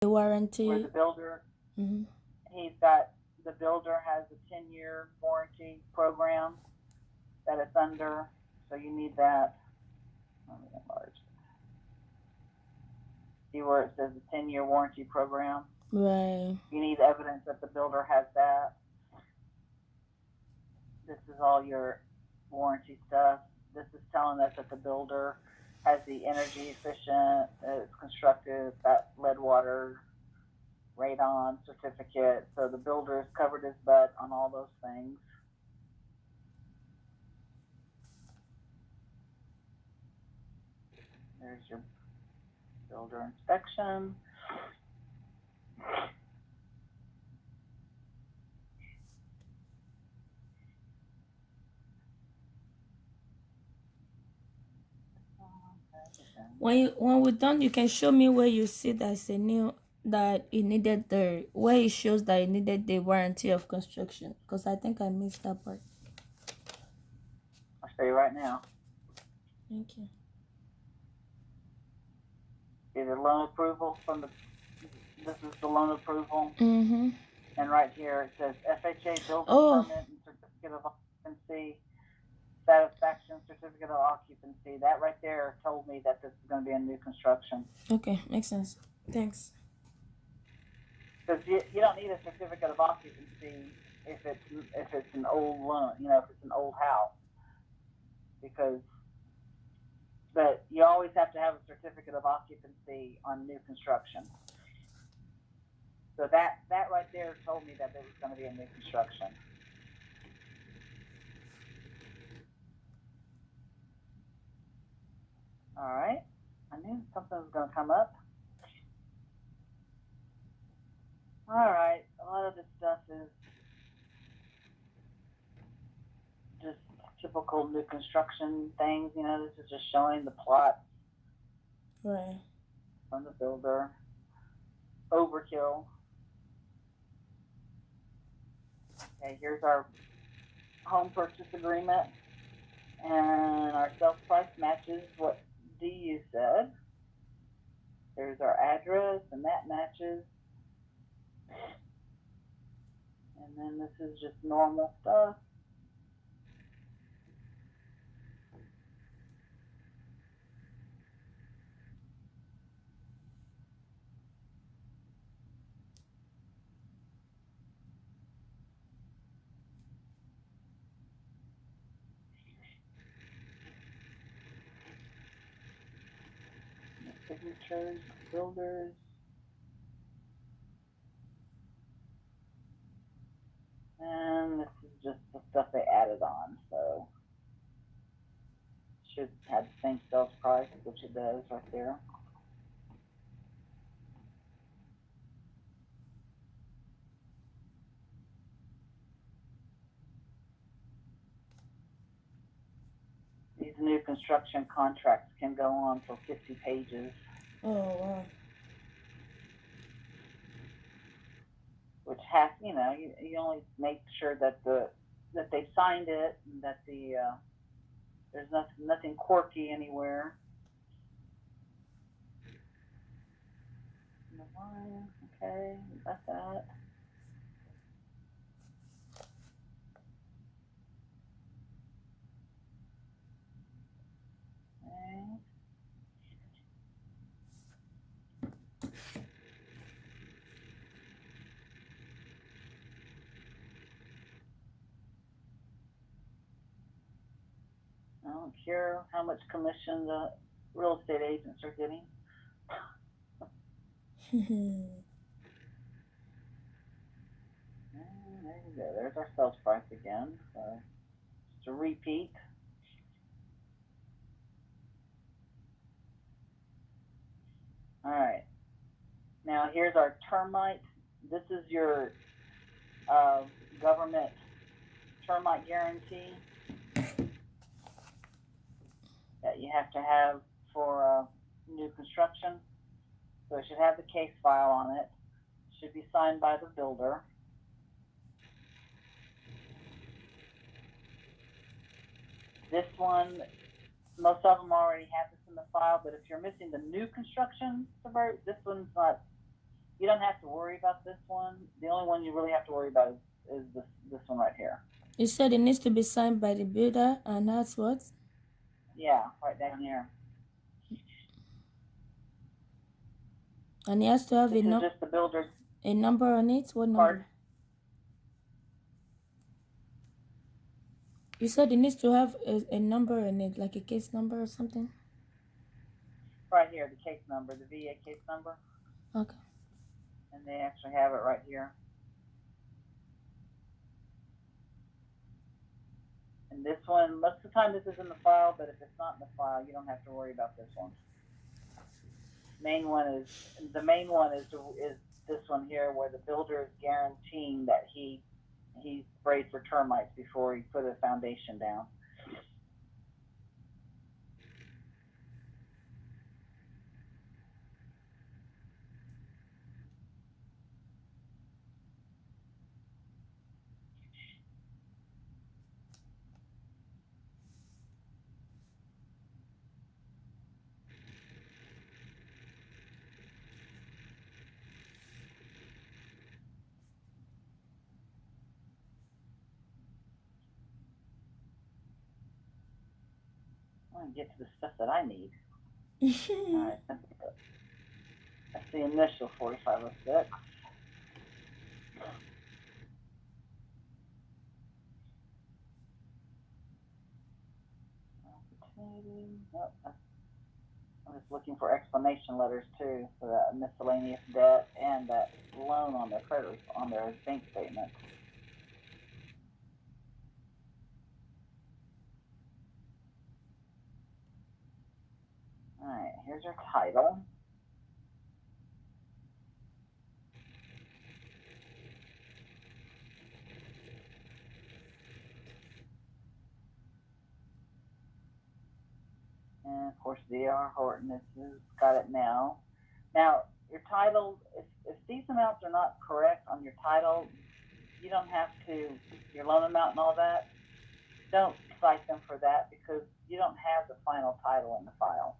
The where warranty. the builder, Mm-hmm. he's got, the builder has a 10-year warranty program that it's under, so you need that. Let me enlarge. See where it says the 10-year warranty program? Right. You need evidence that the builder has that. This is all your warranty stuff. This is telling us that the builder has the energy efficient, it's constructed, got lead water, radon certificate. So the builder has covered his butt on all those things. There's your builder inspection. When we're done, you can show me where you see that's a new that it needed the where it shows that it needed the warranty of construction. Because I think I missed that part. I'll show you right now. Thank you. See the loan approval from the, this is the loan approval. Mm-hmm. And right here it says FHA building Oh, permit and certificate of occupancy, satisfaction certificate of occupancy. That right there told me that this is going to be a new construction. okay, makes sense. Thanks. Because you don't need a certificate of occupancy if it's an old loan, you know, if it's an old house, because, but you always have to have a certificate of occupancy on new construction. So that right there told me that there was going to be a new construction. All right, I knew something was going to come up. All right, a lot of this stuff is just typical new construction things. You know, this is just showing the plot Right. from the builder. Overkill. Okay, here's our home purchase agreement, and our sales price matches what DU said. There's our address, and that matches. And then this is just normal stuff. Signatures, builders, and this is just the stuff they added on. So should have the same sales price, which it does right there. These new construction contracts can go on for 50 pages, Oh wow. which has, you know, you only make sure that that they signed it and that there's nothing quirky anywhere. Okay, got that. Okay. I don't care how much commission the real estate agents are getting. And there you go. There's our sales price again. So just a repeat. All right. Now here's our termite. This is your uh, government termite guarantee that you have to have for new construction. So it should have the case file on it. Should be signed by the builder. This one, most of them already have this in the file, but if you're missing the new construction, this one's not you don't have to worry about this one. The only one you really have to worry about is this one right here. You said it needs to be signed by the builder, and that's what? Yeah, right down here. And it has to have This is just the builder's a number on it. What card number? You said it needs to have a number on it, like a case number or something. right here, the case number, the VA case number, Okay. and they actually have it right here. And this one, most of the time this is in the file, but if it's not in the file, you don't have to worry about this one. The main one is this one here, where the builder is guaranteeing that he sprayed for termites before he put a foundation down. I'm gonna get to the stuff that I need. All right, that's the initial 4506. Nope, I'm just looking for explanation letters too for that miscellaneous debt and that loan on their credit on their bank statement. All right, here's your title. And of course, D.R. Horton has got it now. Now, your title, if these amounts are not correct on your title, you don't have to, your loan amount and all that, don't cite them for that because you don't have the final title in the file.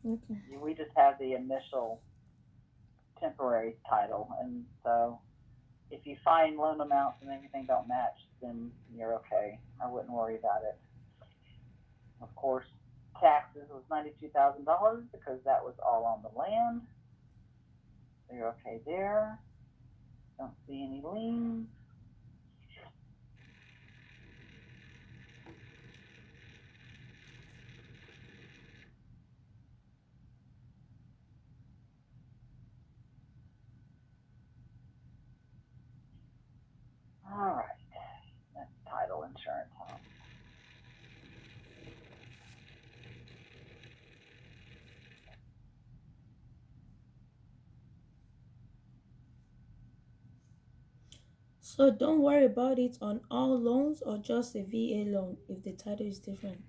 Okay. We just have the initial temporary title. And so if you find loan amounts and everything don't match, then you're okay. I wouldn't worry about it. Of course, taxes was $92,000 because that was all on the land. So you're okay there. Don't see any liens. All right. That's title insurance. So don't worry about it on all loans or just a VA loan if the title is different.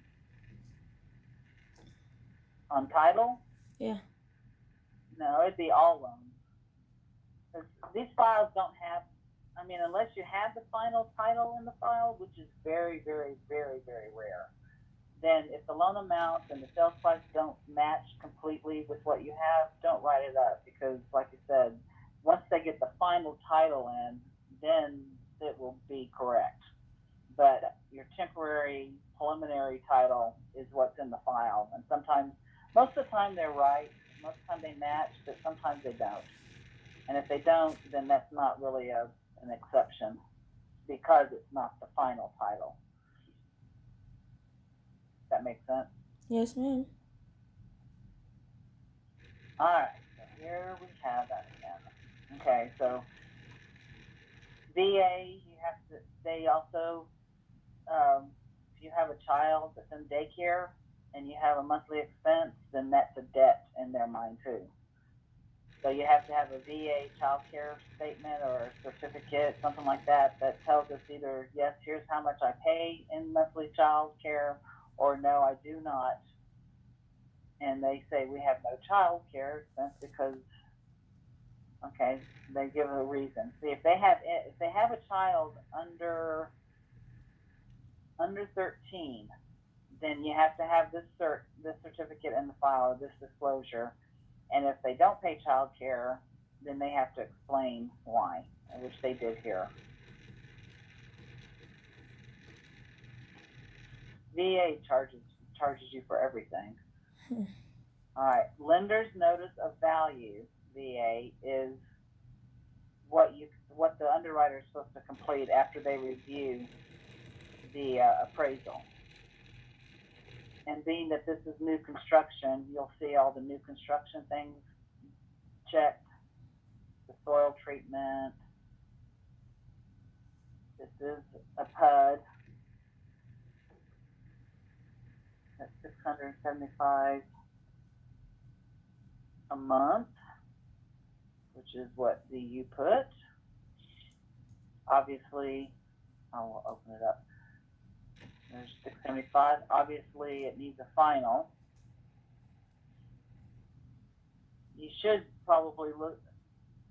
On title? Yeah. No, it'd be all loans. These files don't have, I mean, unless you have the final title in the file, which is very, very, very, very rare, then if the loan amount and the sales price don't match completely with what you have, don't write it up because, like you said, once they get the final title in, then it will be correct. But your temporary preliminary title is what's in the file. And sometimes, most of the time they're right, most of the time they match, but sometimes they don't. And if they don't, then that's not really an exception because it's not the final title. That makes sense? Yes, ma'am. All right, so here we have that again. Okay, so VA, you have to, they also, if you have a child that's in daycare and you have a monthly expense, then that's a debt in their mind too. So you have to have a VA child care statement or a certificate, something like that, that tells us either, yes, here's how much I pay in monthly child care, or no, I do not. And they say we have no child care expense because, okay, they give a reason. See, if they have a child under 13, then you have to have this certificate in the file, this disclosure. And if they don't pay child care, then they have to explain why, which they did here. VA charges you for everything. All right. Lender's notice of value, VA, is what the underwriter is supposed to complete after they review the appraisal. And being that this is new construction, you'll see all the new construction things checked, the soil treatment. This is a PUD. That's $675 a month, which is what you put. Obviously, I'll open it up. There's $675. Obviously, it needs a final. You should probably look.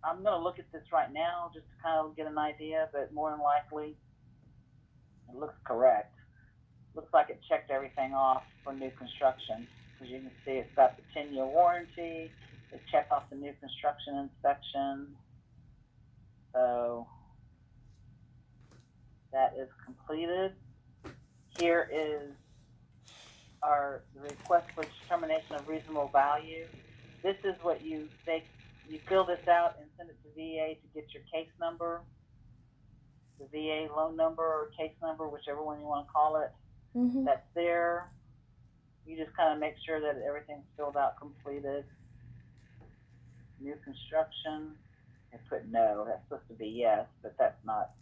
I'm going to look at this right now just to kind of get an idea, but more than likely, it looks correct. Looks like it checked everything off for new construction. As you can see, it's got the 10-year warranty. It checked off the new construction inspection. So that is completed. Here is our request for determination of reasonable value. This is what you fill this out and send it to VA to get your case number, the VA loan number or case number, whichever one you want to call it. Mm-hmm. That's there. You just kind of make sure that everything's filled out, completed. New construction. I put no. That's supposed to be yes, but that's not.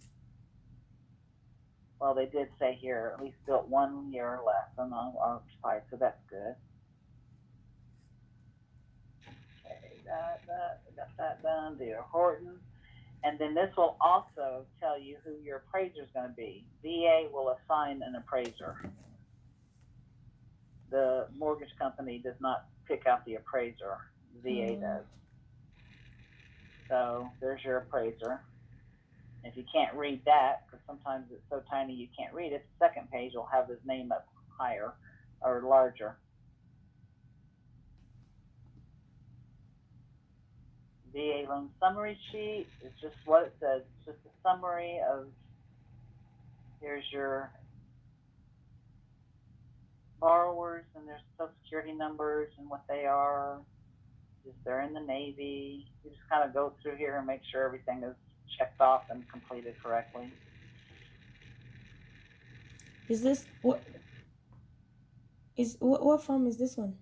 Well, they did say here at least built 1 year or less unoccupied, so that's good. Okay, got that done. Dear Horton. And then this will also tell you who your appraiser is going to be. VA will assign an appraiser. The mortgage company does not pick out the appraiser. VA does. So there's your appraiser. If you can't read that, because sometimes it's so tiny you can't read it, the second page will have his name up higher or larger. VA loan summary sheet is just what it says. It's just a summary of, here's your borrowers and their social security numbers and what they are. If they're in the Navy, you just kind of go through here and make sure everything is checked off and completed correctly. Is this what form is this one?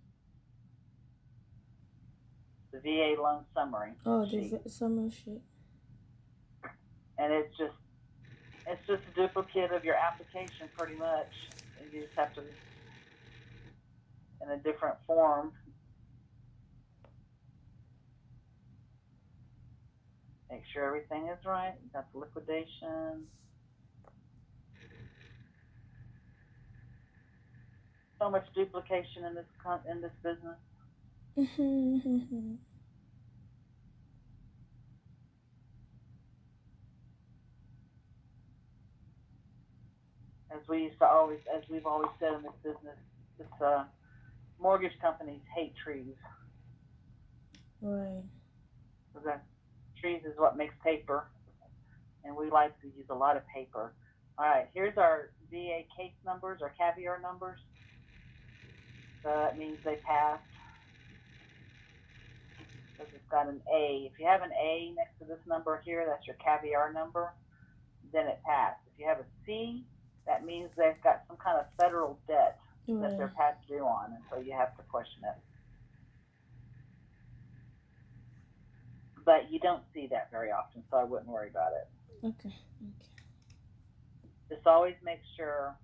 The VA loan summary. Oh, sheet. the summary sheet. And it's just a duplicate of your application, pretty much. And you just have to, in a different form, make sure everything is right. You got the liquidation. So much duplication in this business. As we've always said in this business, mortgage companies hate trees. Right. Because trees is what makes paper, and we like to use a lot of paper. All right, here's our VA case numbers, our caviar numbers. So that means they passed. Because it's got an A. If you have an A next to this number here, that's your caviar number, then it passed. If you have a C, that means they've got some kind of federal debt that they're past due on, and so you have to question it. But you don't see that very often, so I wouldn't worry about it. Okay. Just always make sure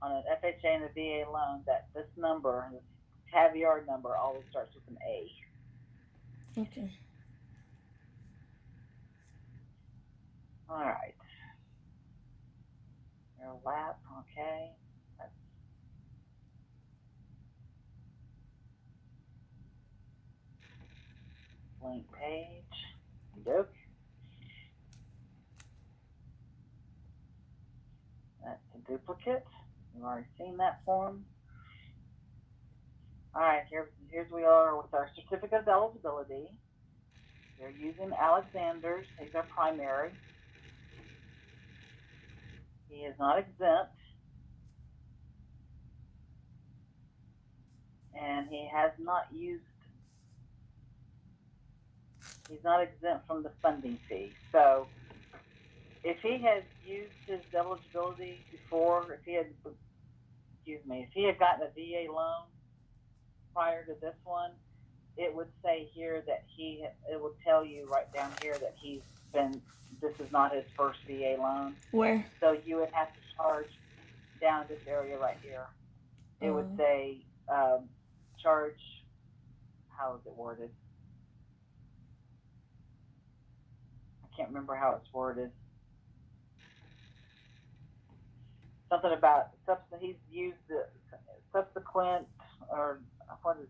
on an FHA and a VA loan that this number, this caviar number, always starts with an A. Okay. All right. Your lap, okay. Blank page. Doke. That's a duplicate. You've already seen that form. All right, here's we are with our certificate of eligibility. They're using Alexander's. He's our primary. He is not exempt, and he has not used. He's not exempt from the funding fee. So, if he has used his eligibility before, if he had gotten a VA loan prior to this one, it would say here that it would tell you right down here that this is not his first VA loan. Where? So you would have to charge down this area right here. It would say charge, how is it worded? I can't remember how it's worded. Something about he's used the subsequent, or what is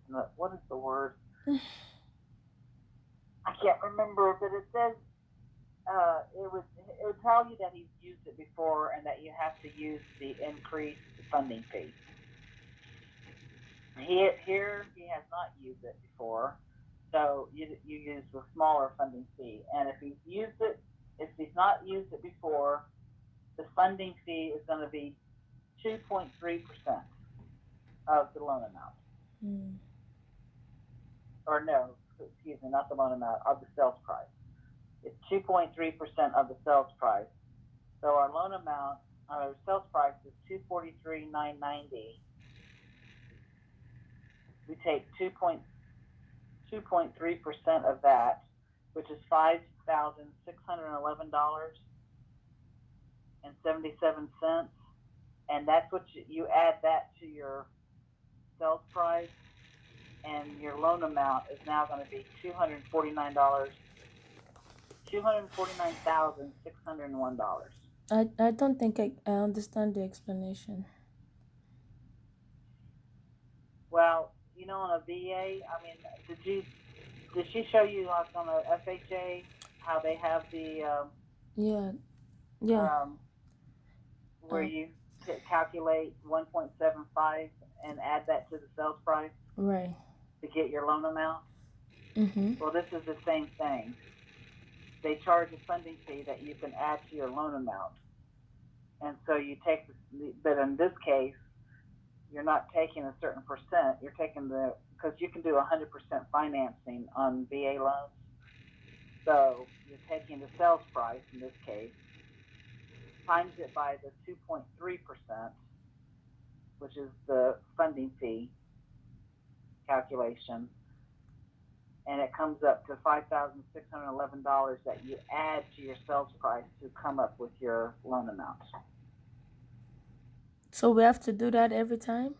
the word? I can't remember, but it says it would tell you that he's used it before and that you have to use the increased funding fee. Here he has not used it before, so you use the smaller funding fee. And if he's not used it before, the funding fee is going to be 2.3% of the loan amount. Mm. Or no, excuse me, not the loan amount, of the sales price. It's 2.3% of the sales price. So our sales price is $243,990. We take 2.3% of that, which is $5,611.77, and that's what you add that to your sales price, and your loan amount is now going to be $249,601. I don't think I understand the explanation. Well, on a VA, I mean, did she show you like on a FHA how they have the Yeah. where you calculate 1.75 and add that to the sales price, right, to get your loan amount? Mm-hmm. Well, this is the same thing. They charge a funding fee that you can add to your loan amount, and so you take but in this case, you're not taking a certain percent. You're taking because you can do 100% financing on VA loans. So you're taking the sales price in this case, times it by the 2.3%, which is the funding fee calculation, and it comes up to $5,611 that you add to your sales price to come up with your loan amount. So we have to do that every time?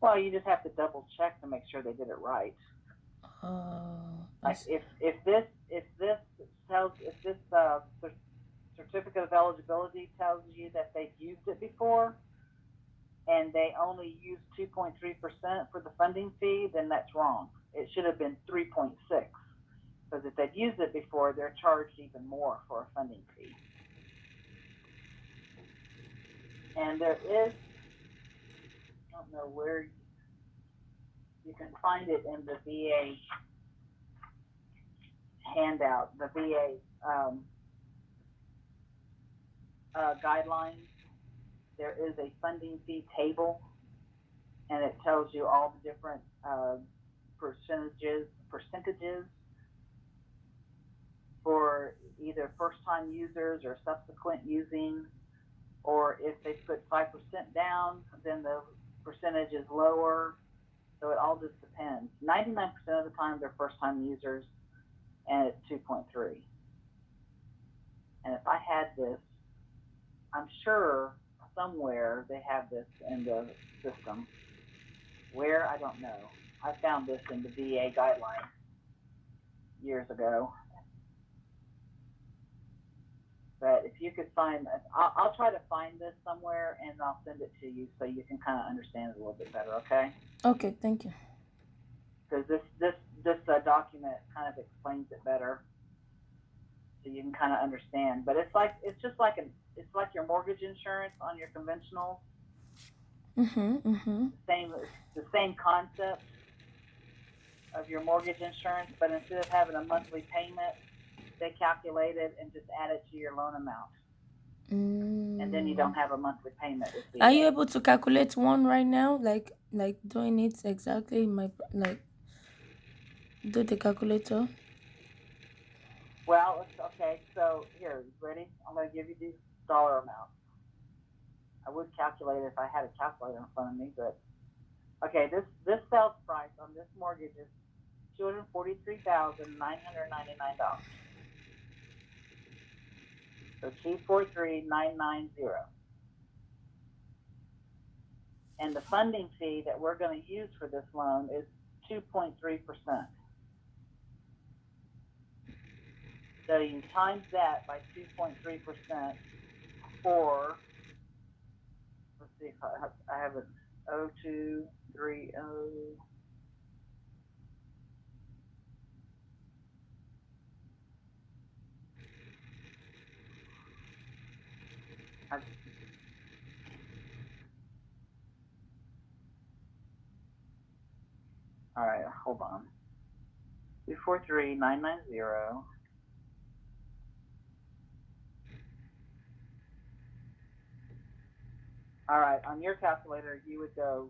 Well, you just have to double check to make sure they did it right. Like if this certificate of eligibility tells you that they've used it before, and they only use 2.3% for the funding fee, then that's wrong. It should have been 3.6, because if they've used it before, they're charged even more for a funding fee. And there is, I don't know where you can find it in the VA handout, the VA guidelines. There is a funding fee table, and it tells you all the different percentages for either first-time users or subsequent using, or if they put 5% down, then the percentage is lower. So it all just depends. 99% of the time they're first-time users, and it's 2.3. And if I had this, I'm sure somewhere they have this in the system. Where, I don't know. I found this in the VA guidelines years ago. But if you could find, I'll try to find this somewhere, and I'll send it to you so you can kind of understand it a little bit better, okay? Okay, thank you. Because this document kind of explains it better, so you can kind of understand. But it's like your mortgage insurance on your conventional. Mm-hmm. Mm-hmm. The same concept. of your mortgage insurance, but instead of having a monthly payment, they calculate it and just add it to your loan amount. And then you don't have a monthly payment with VA. Are you able to calculate one right now? Like doing it exactly in my do the calculator? Well, okay. So here, ready? I'm going to give you these dollar amounts. I would calculate it if I had a calculator in front of me, but okay. This sales price on this mortgage is $243,999. So 243,990. And the funding fee that we're going to use for this loan is 2.3%. So you times that by 2.3% for, let's see if I have it, 0230. All right, hold on. 243,990. All right, on your calculator, you would go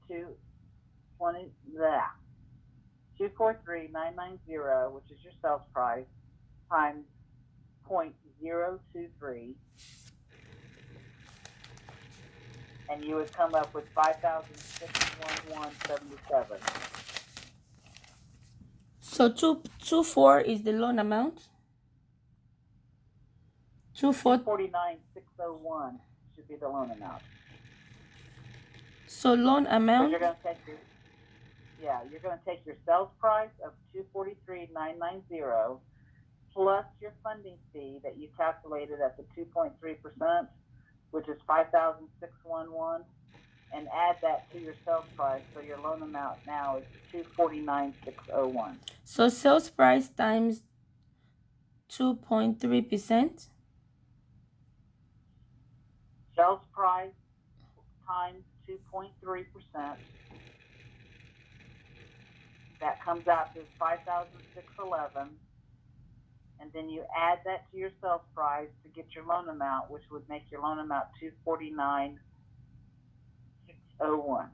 243,990, which is your sales price, times 0.023, and you would come up with 5,611.77. So 224 is the loan amount. 249,601 should be the loan amount. So loan Because amount. you're going to take your sales price of 243,990 plus your funding fee that you calculated at the 2.3%, which is 5,611, and add that to your sales price. So your loan amount now is 249,601. So sales price times 2.3%. Sales price times 2.3%. That comes out to 5,611, and then you add that to your sales price to get your loan amount, which would make your loan amount 249,601.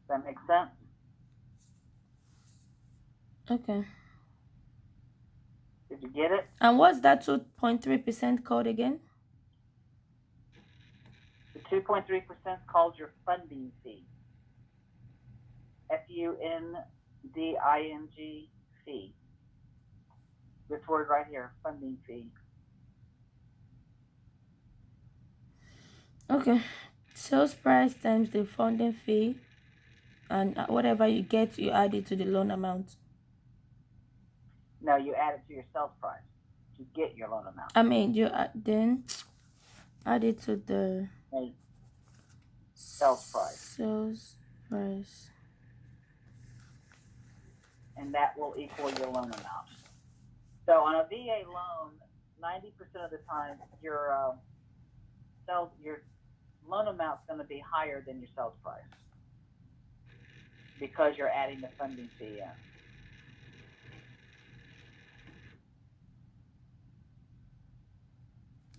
Does that make sense? Okay. Did you get it? And what's that 2.3% called again? The 2.3% called your funding fee. FUNDING fee. This word right here, funding fee. Okay. Sales price times the funding fee, and whatever you get, you add it to the loan amount. No, you add it to your sales price to get your loan amount. I mean, you then add it to the sales price. Sales price. And that will equal your loan amount. So on a VA loan, 90% of the time, your loan amount is going to be higher than your sales price because you're adding the funding fee in.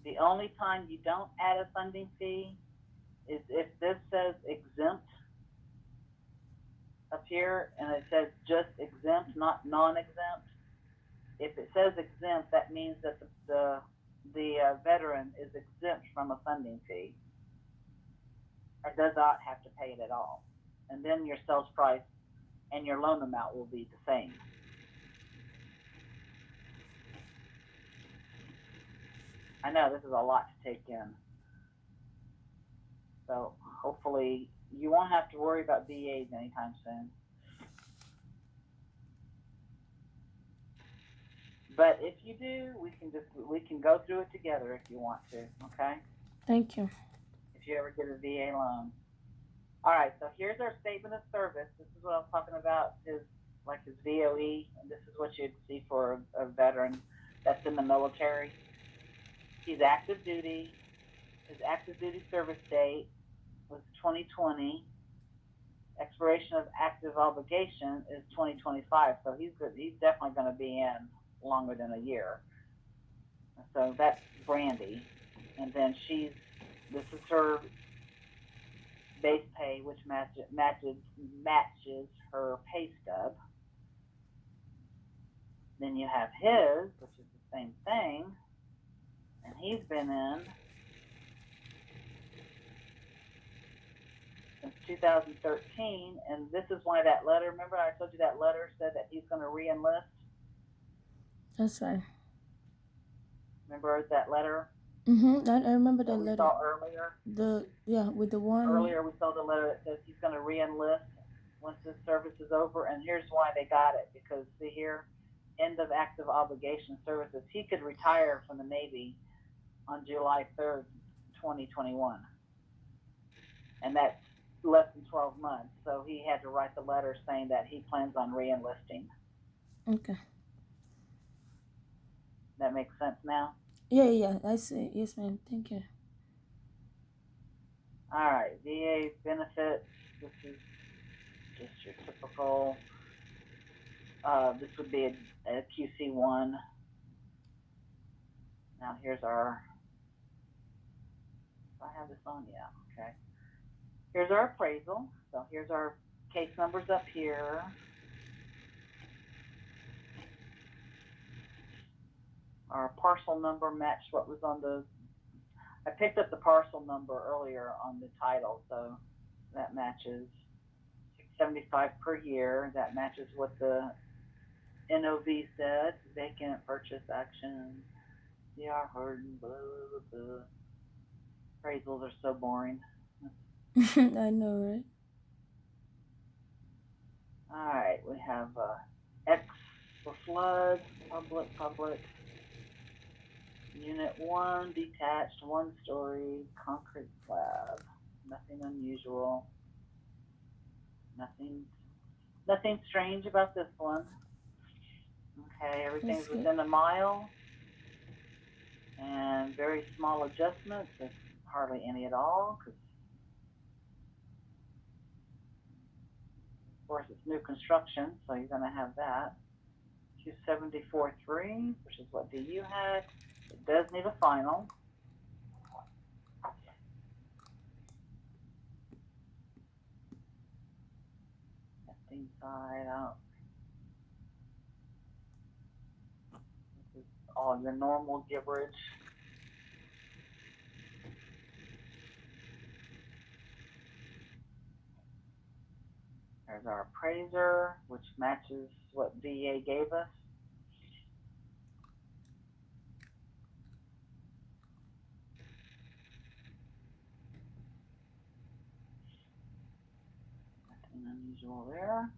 The only time you don't add a funding fee is if this says exempt up here and it says just exempt, not non-exempt. If it says exempt, that means that the veteran is exempt from a funding fee and does not have to pay it at all. And then your sales price and your loan amount will be the same. I know this is a lot to take in. So hopefully you won't have to worry about VAs anytime soon. But if you do, we can go through it together if you want to, okay? Thank you. If you ever get a VA loan. All right, so here's our statement of service. This is what I'm talking about, his VOE, and this is what you'd see for a veteran that's in the military. He's active duty. His active duty service date was 2020. Expiration of active obligation is 2025. So he's definitely going to be in longer than a year. So that's Brandy, and then this is her base pay, which matches her pay stub. Then you have his, which is the same thing, and he's been in since 2013, and this is why that letter, remember I told you that letter said that he's going to re-enlist? That's fine. Remember that letter? I remember the we letter. saw earlier? With the one. Earlier we saw the letter that says he's going to re-enlist once his service is over, and here's why they got it, because see here, end of active obligation services. He could retire from the Navy on July 3rd, 2021. And that's less than 12 months. So he had to write the letter saying that he plans on re-enlisting. Okay. That makes sense now? Yeah, I see. Yes, ma'am. Thank you. All right, VA benefits. This is just your typical. This would be a QC1. Now here's our. Do I have this on? Yeah. Okay. Here's our appraisal. So here's our case numbers up here. Our parcel number matched what was on the. I picked up the parcel number earlier on the title, so that matches $675 per year. That matches what the NOV said. Vacant purchase action. DR Harden. Blah blah blah. Appraisals are so boring. I know, right? All right, we have X for flood, public. Unit 1, detached, 1-story, concrete slab. Nothing unusual. Nothing strange about this one. Okay, everything's within a mile. And very small adjustments, if hardly any at all, because of course it's new construction, so you're going to have that. 274.3, which is what DU had. It does need a final. Testing side out. This is all your normal gibberish. There's our appraiser, which matches what VA gave us. Nothing unusual there.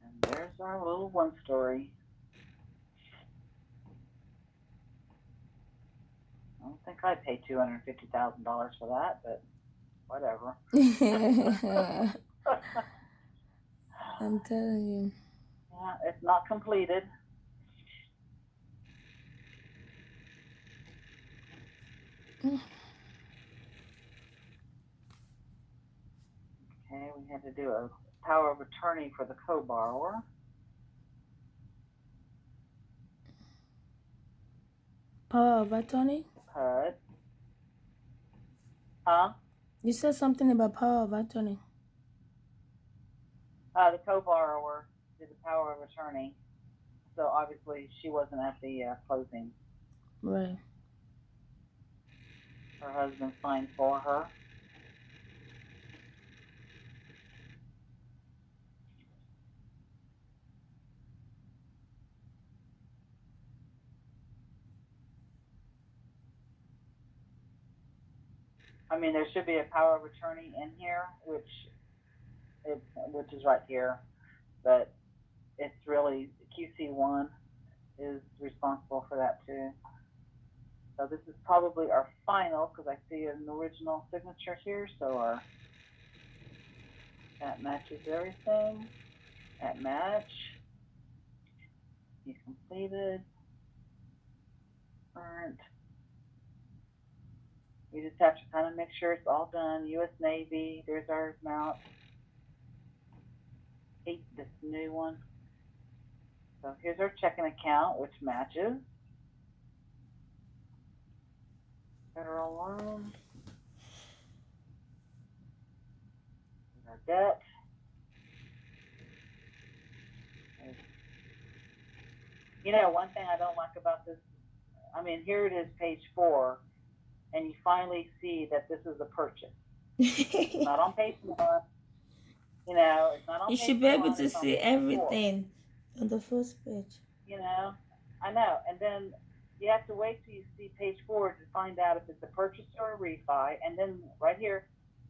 And there's our little 1-story. I don't think I'd pay $250,000 for that, but whatever. I'm telling you. Yeah, it's not completed. Okay, we had to do a power of attorney for the co-borrower. Power of attorney? PUD. Huh? You said something about power of attorney. The co-borrower did the power of attorney. So obviously she wasn't at the closing. Right. Her husband signed for her. I mean, there should be a power of attorney in here, which is right here, but it's really QC1 is responsible for that too. So this is probably our final, because I see an original signature here, so that matches everything. That match. He's completed. Current. We just have to kind of make sure it's all done. U.S. Navy. There's our amount. This new one. So here's our checking account, which matches. Federal loan. Our debt. You know, one thing I don't like about this, I mean, here it is, page 4, and you finally see that this is a purchase. It's not on page 1. You know, it's not on You page should be able 1. to It's on see page 4. everything on the first page. You know, I know. And then you have to wait till you see page 4 to find out if it's a purchase or a refi. And then right here,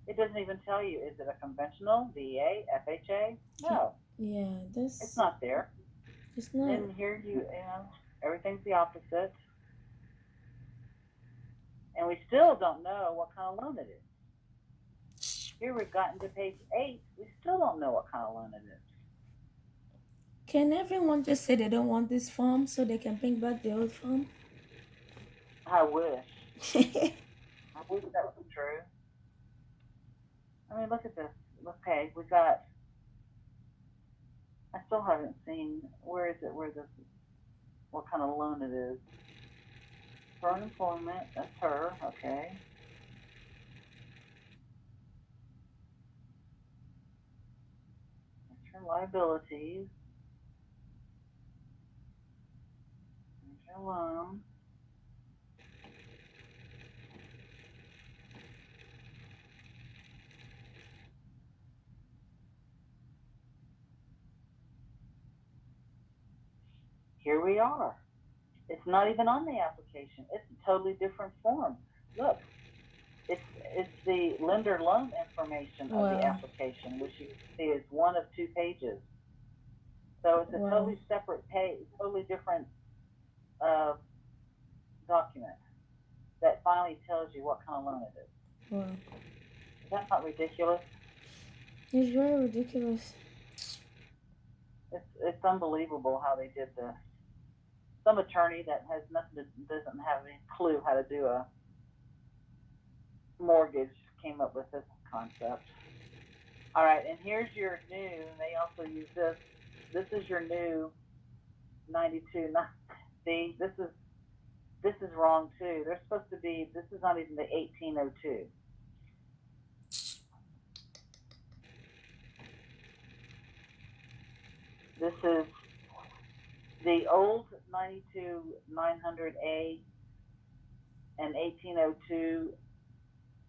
it doesn't even tell you, is it a conventional, VA, FHA? No, Yeah, it's this not there. it's not. Then here you know, everything's the opposite. And we still don't know what kind of loan it is. Here we've gotten to page 8. We still don't know what kind of loan it is. Can everyone just say they don't want this form so they can bring back the old form? I wish. I wish that was true. I mean, look at this. Okay, we got. I still haven't seen. Where is it? Where this? What kind of loan it is? For unemployment. That's her. Okay. That's her liabilities. There's her loan. Here we are. It's not even on the application. It's a totally different form. Look, it's the lender loan information of the Wow. application, which you can see is one of 2 pages. So it's a Wow. totally separate page, totally different document that finally tells you what kind of loan it is. Wow. Is that not ridiculous? It's very ridiculous. It's unbelievable how they did this. Some attorney that has nothing doesn't have any clue how to do a mortgage came up with this concept. All right, and here's your new. They also use this. This is your new 92. See, this is wrong too. They're supposed to be. This is not even the 1802. This is the old 92 900A and 1802.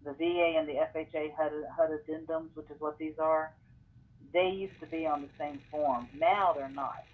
The VA and the FHA HUD addendums, which is what these are. They used to be on the same form. Now they're not.